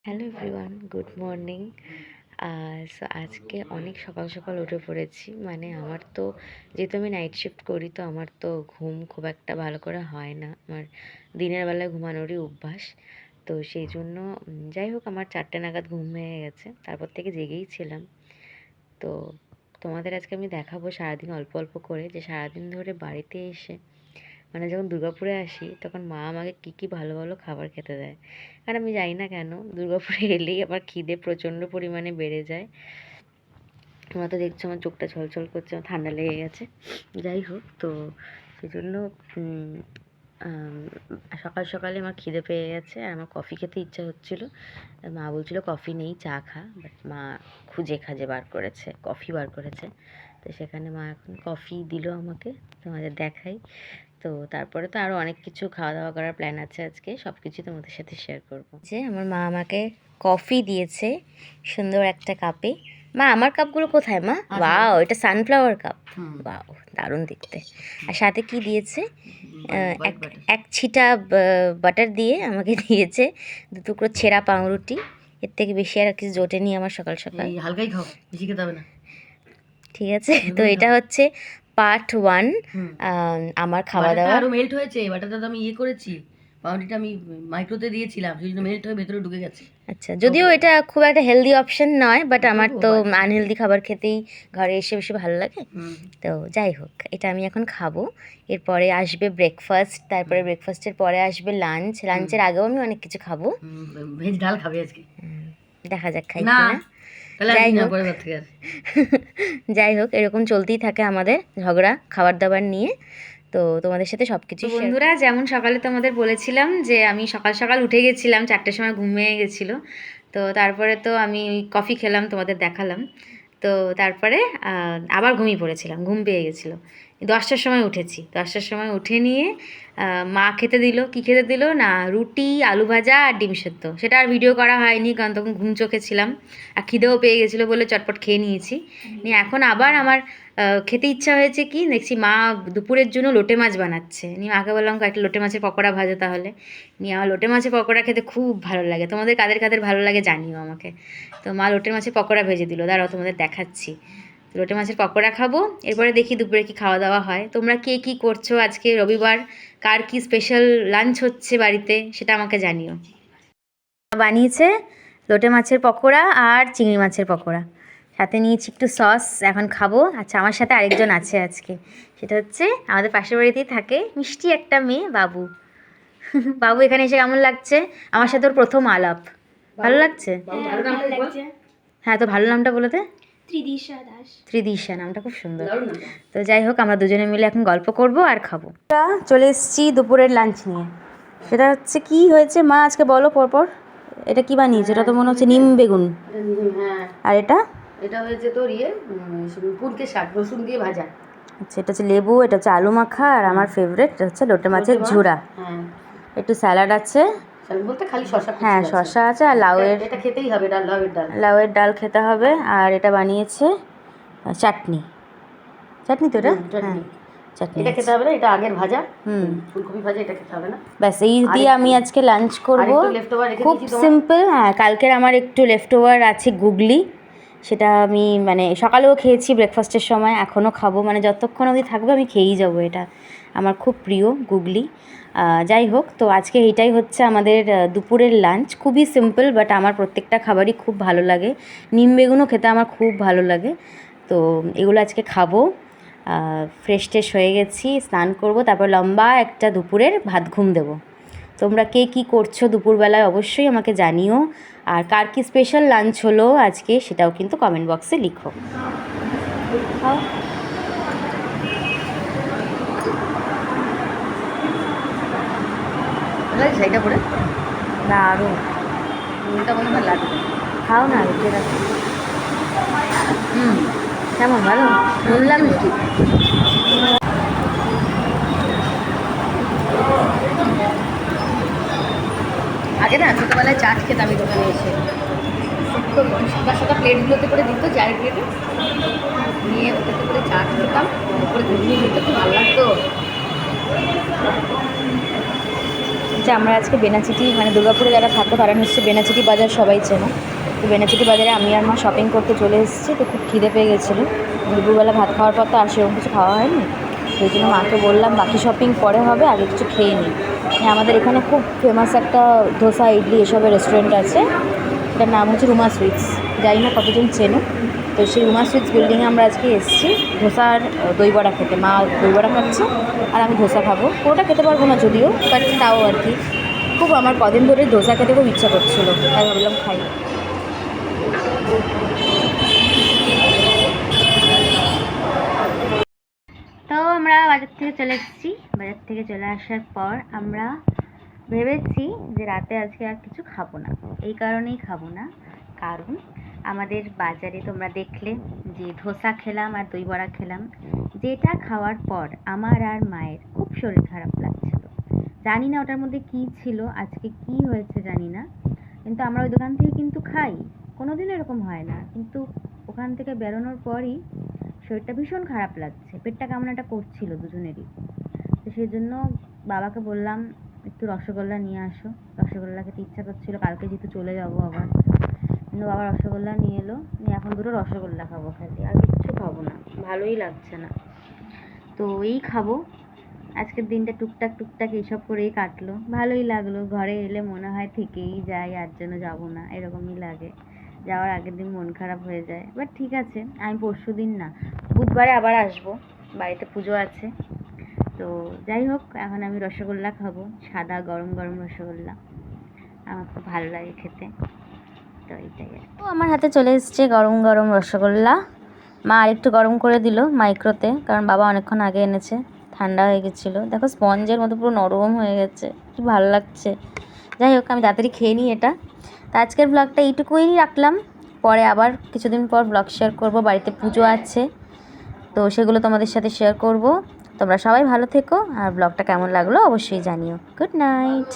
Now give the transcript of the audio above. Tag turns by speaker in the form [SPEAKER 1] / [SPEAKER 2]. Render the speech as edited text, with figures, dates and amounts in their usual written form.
[SPEAKER 1] Hello everyone, good morning. So আজকে অনেক সকাল সকাল উঠে পড়েছি। মানে আমার তো যেহেতু আমি নাইট শিফট করি, তো আমার তো ঘুম খুব একটা ভালো করে হয় না। আমার দিনের বেলায় ঘুমানোরই অভ্যাস। তো সেই জন্য যাই হোক, আমার 4টে নাগাদ ঘুম ভেঙে গেছে। তারপর থেকে জেগেই ছিলাম। তো তোমাদের আজকে আমি দেখাবো সারাদিন অল্প অল্প করে, যে সারাদিন ধরে বাড়িতে এসে, মানে যখন দুর্গাপুরে আসি, তখন মা আমাকে কী কী ভালো ভালো খাবার খেতে দেয়। আর আমি জানি না কেন, দুর্গাপুরে এলেই আমার খিদে প্রচণ্ড পরিমাণে বেড়ে যায়। তোমরা তো দেখছো আমার চোখটা ছলছল করছে, আমার ঠান্ডা লেগে গেছে। যাই হোক, তো সেই জন্য আম, সকাল সকালে আমার খিদে পেয়ে গেছে, আর আমার কফি খেতে ইচ্ছা হচ্ছিলো। মা বলছিল কফি নেই, চা খা। বাট মা খুঁজে খাজে বার করেছে, কফি বার করেছে। তো সেখানে মা এখন কফি দিল আমাকে, তোমাদের দেখাই। তো তারপরে তো আরও অনেক কিছু খাওয়া দাওয়া করার প্ল্যান আছে আজকে, সব কিছুই তোমাদের সাথে শেয়ার করবো। যে আমার মা আমাকে কফি দিয়েছে সুন্দর একটা কাপে। মা, আমার কাপগুলো কোথায় মা? ওয়াও, এটা সানফ্লাওয়ার কাপ। ওয়াও, দারুণ দেখতে। আর সাথে কি দিয়েছে? এক এক ছিটা বাটার দিয়ে আমাকে দিয়েছে 2 টুকরো ছেঁড়া পাউরুটি। এর থেকে বেশি আর কিছু জোটেনি আমার সকাল সকাল।
[SPEAKER 2] হালকাই খাও, বেশি খেতে হবে না।
[SPEAKER 1] ঠিক আছে, তো এটা হচ্ছে পার্ট 1 আমার খাওয়া
[SPEAKER 2] বাটারটা
[SPEAKER 1] দাওয়া।
[SPEAKER 2] আরো মেল্ট হয়েছে, বাটারটা তো আমি করেছি, পাউরুটিটা আমি মাইক্রোতে দিয়েছিলাম, সেই জন্য মেল্ট হয়ে ভেতরে ঢুকে গেছে।
[SPEAKER 1] আচ্ছা, যদিও এটা খুব একটা হেলদি অপশন নয়, বাট আমার তো
[SPEAKER 2] তবুও হয়।
[SPEAKER 1] আনহেলদি খাবার খেতেই ঘরে এসে বেশি ভালো লাগে। তো যাই হোক, এটা আমি এখন খাবো। এরপরে আসবে ব্রেকফাস্ট, তারপরে ব্রেকফাস্টের পরে আসবে লাঞ্চ। লাঞ্চের আগেও আমি অনেক কিছু খাবো।
[SPEAKER 2] ভেজ ডাল খাবে আজকে?
[SPEAKER 1] দেখা যাক খাই
[SPEAKER 2] না,
[SPEAKER 1] কিনা।
[SPEAKER 2] তাহলে
[SPEAKER 1] যাই
[SPEAKER 2] না,
[SPEAKER 1] হোক
[SPEAKER 2] পরের বার থেকে আর।
[SPEAKER 1] যাই হোক, এরকম চলতেই থাকে আমাদের ঝগড়া খাবার দাবার নিয়ে। তো তোমাদের সাথে সব কিছু বন্ধুরা, যেমন সকালে তোমাদের বলেছিলাম যে আমি সকাল সকাল উঠে গেছিলাম, 4টের সময় ঘুম ভেঙে গেছিলো। তো তারপরে তো আমি কফি খেলাম, তোমাদের দেখালাম। তো তারপরে আবার ঘুমিয়ে পড়েছিলাম, ঘুম পেয়ে গেছিলো। 10টার সময় উঠেছি, 10টার সময় উঠে নিয়ে মা খেতে দিল। কি খেতে দিল না, রুটি, আলু ভাজা আর ডিম সেদ্ধ। সেটা আর ভিডিও করা হয়নি, কারণ তখন ঘুম চোখে ছিলাম, আর খিদেও পেয়ে গেছিলো বলে চটপট খেয়ে নিয়েছি। নিয়ে এখন আবার আমার খেতে ইচ্ছা হয়েছে, কি দেখছি মা দুপুরের জন্য লোটে মাছ বানাচ্ছে। নিয়ে মাকে বললাম কয়েকটা লোটে মাছের পকোড়া ভাজো তাহলে। নিয়ে আমার লোটে মাছের পকোড়া খেতে খুব ভালো লাগে, তোমাদের কাদের কাদের ভালো লাগে জানিও আমাকে। তো মা লোটে মাছের পকোড়া ভেজে দিল, দাঁড়াও তোমাদের দেখাচ্ছি। লোটে মাছের পকোড়া খাবো, এরপরে দেখি দুপুরে কি খাওয়া দাওয়া হয়। তোমরা কে কী করছো আজকে রবিবার, কার কি স্পেশাল লাঞ্চ হচ্ছে বাড়িতে, সেটা আমাকে জানিও। বানিয়েছে লোটে মাছের পকোড়া আর চিংড়ি মাছের পকোড়া, সাথে নিয়েছি একটু সস, এখন খাবো। আচ্ছা, আমার সাথে আরেকজন আছে আজকে, সেটা হচ্ছে আমাদের পাশের বাড়িতেই থাকে মিষ্টি একটা মেয়ে, বাবু। বাবু এখানে এসে কেমন লাগছে? আমার সাথে ওর প্রথম আলাপ। ভালো লাগছে? হ্যাঁ, তো ভালো নামটা বলে দে।
[SPEAKER 3] ত্রিদিশা দাস।
[SPEAKER 1] ত্রিদিশা নামটা খুব সুন্দর। তো যাই হোক, আমরা দুজনে মিলে এখন গল্প করব আর খাবো। চলে এসেছি দুপুরের লাঞ্চ নিয়ে। সেটা হচ্ছে কি হয়েছে মা আজকে বলো পরপর। এটা কি বানিয়েছে? এটা তো মনে হচ্ছে নিম বেগুন।
[SPEAKER 2] হ্যাঁ,
[SPEAKER 1] আর এটা?
[SPEAKER 2] এটা হয়েছে তোর পুরকে শাক, রসুন দিয়ে ভাজা।
[SPEAKER 1] আচ্ছা, এটা হচ্ছে লেবু, এটা হচ্ছে আলু মাখা, আর আমার ফেভারিট এটা হচ্ছে লোটে মাছের ঝুড়া।
[SPEAKER 2] হ্যাঁ,
[SPEAKER 1] একটু স্যালাড আছে।
[SPEAKER 2] স্যালাড বলতে খালি শসা কুচি
[SPEAKER 1] হ্যাঁ,
[SPEAKER 2] আছে।
[SPEAKER 1] শসা আছে, আর লাউয়ের,
[SPEAKER 2] এটা খেতেই হবে, ডাল, লাউয়ের ডাল।
[SPEAKER 1] লাউয়ের ডাল খেতে হবে। আর এটা বানিয়েছে চাটনি। চাটনি তো এটা? হ্যাঁ, চাটনি
[SPEAKER 2] এটা
[SPEAKER 1] আছে।
[SPEAKER 2] খেতে হবে না, এটা আগের ভাজা। ফুলকপি ভাজা, এটা খেতে হবে না।
[SPEAKER 1] ব্যাস, এই দিয়ে আমি আজকে লাঞ্চ করব। খুব সিম্পল। হ্যাঁ, কালকের আমার একটু লেফট ওভার আছে গুগলি, সেটা আমি মানে সকালেও খেয়েছি ব্রেকফাস্টের সময়, এখনও খাবো, মানে যতক্ষণ অবধি থাকবে আমি খেয়েই যাবো। এটা আমার খুব প্রিয় গুগলি। যাই হোক, তো আজকে এইটাই হচ্ছে আমাদের দুপুরের লাঞ্চ। খুবই সিম্পল, বাট আমার প্রত্যেকটা খাবারই খুব ভালো লাগে। নিম বেগুনও খেতে আমার খুব ভালো লাগে। তো এগুলো আজকে খাবো। ফ্রেশ ট্রেশ হয়ে গেছি, স্নান করব, তারপর লম্বা একটা দুপুরের ভাত ঘুম দেবো। তোমরা কে কী করছো দুপুরবেলায় অবশ্যই আমাকে জানিও, আর কার কী স্পেশাল লাঞ্চ হলো আজকে সেটাও কিন্তু কমেন্ট বক্সে লিখো।
[SPEAKER 2] সেইটা করে
[SPEAKER 1] দারুণ,
[SPEAKER 2] এটা মনে হয় লাগবে।
[SPEAKER 1] খাও না, রুটি রাখো। কেমন, ভালো? বললাম
[SPEAKER 2] মিষ্টি। আগে না ছোটোবেলায় চাট খেতাম এই দোকানে এসে, সাদা সাদা প্লেটগুলোতে করে দিত, চায়ের প্লেটে নিয়ে ওটাতে করে চাট খেতাম, উপরে ঘুগনি দিত, খুব ভালো লাগতো। হচ্ছে আমরা আজকে বেনাচিটি মানে দুর্গাপুরে যারা থাকো তারা নিশ্চয়ই বেনাচিটি বাজার সবাই চেনো। তো বেনাচিটি বাজারে আমি আর মা শপিং করতে চলে এসেছি। তো খুব খিদে পেয়ে গেছিলো, দুপুরবেলা ভাত খাওয়ার পর তো আর সেরকম কিছু খাওয়া হয়নি। সেই জন্য মাকে বললাম বাকি শপিং পরে হবে, আগে কিছু খেয়ে নিই। আমাদের এখানে খুব ফেমাস একটা ধোসা ইডলি এসবের রেস্টুরেন্ট আছে, এটার নাম হচ্ছে রুমা সুইটস। জানি না কতজন চেনো। তো সেই রুমা সুইটস বিল্ডিংয়ে আমরা আজকে এসেছি ধোসার দই বড়া খেতে। মা দই বড়া খাচ্ছে আর আমি ধোসা খাবো। পুরোটা খেতে পারবো না যদিও, বাট তাও আর কি খুব আমার কদিন ধরে ধোসা খেতে খুব ইচ্ছা করছিলো, তাই ভাবলাম খাই। তো আমরা বাজার থেকে চলে এসেছি। বাজার থেকে চলে আসার পর আমরা ভেবেছি যে রাতে আজকে আর কিছু খাবো না। এই কারণেই খাবো না, কারণ আমাদের বাজারে তোমরা দেখলে যে ধোসা খেলাম আর দই বড়া খেলাম, যেটা খাওয়ার পর আমার আর মায়ের খুব শরীর খারাপ লাগছিল। জানি না ওটার মধ্যে কী ছিল, আজকে কি হয়েছে জানি না, কিন্তু আমরা ওই দোকান থেকে কিন্তু খাই, কোনোদিন এরকম হয় না, কিন্তু ওখান থেকে বেরোনোর পরই শরীরটা ভীষণ খারাপ লাগছে, পেটটা কেমন একটা করছিল দুজনেরই। তো সেই জন্য বাবাকে বললাম একটু রসগোল্লা নিয়ে আসো, রসগোল্লা খেতে ইচ্ছা করছিল, কালকে যেহেতু চলে যাবো আবার। কিন্তু বাবা রসগোল্লা নিয়ে এলো, নিয়ে এখন দুটো রসগোল্লা খাবো, খালি আর কিছু খাবো না, ভালোই লাগছে না। তো এই খাবো। আজকের দিনটা টুকটাক টুকটাক এইসব করেই কাটলো, ভালোই লাগলো। ঘরে এলে মনে হয় থেকেই যাই, আর জন্য যাবো না এরকমই লাগে। যাওয়ার আগের দিন মন খারাপ হয়ে যায়, বাট ঠিক আছে, আমি পরশু দিন না বুধবারে আবার আসবো, বাড়িতে পুজো আছে। তো যাই হোক, এখন আমি রসগোল্লা খাবো, সাদা গরম গরম রসগোল্লা, আমার খুব ভালো লাগে খেতে। তো এইটাই আর কি। আমার হাতে চলে এসছে গরম গরম রসগোল্লা। মা আরেকটু গরম করে দিল মাইক্রোতে, কারণ বাবা অনেকক্ষণ আগে এনেছে, ঠান্ডা হয়ে গেছিলো। দেখো স্পঞ্জের মতো পুরো নরম হয়ে গেছে, কি ভালো লাগছে। যাই হোক, আমি তাড়াতাড়ি খেয়ে নিই এটা। তো আজকের ব্লগটা এইটুকুই রাখলাম, পরে আবার কিছুদিন পর ব্লগ শেয়ার করব, বাড়িতে পুজো আছে, তো সেগুলো তোমাদের সাথে শেয়ার করব। তোমরা সবাই ভালো থেকো, আর ব্লগটা কেমন লাগলো অবশ্যই জানিও। Good night.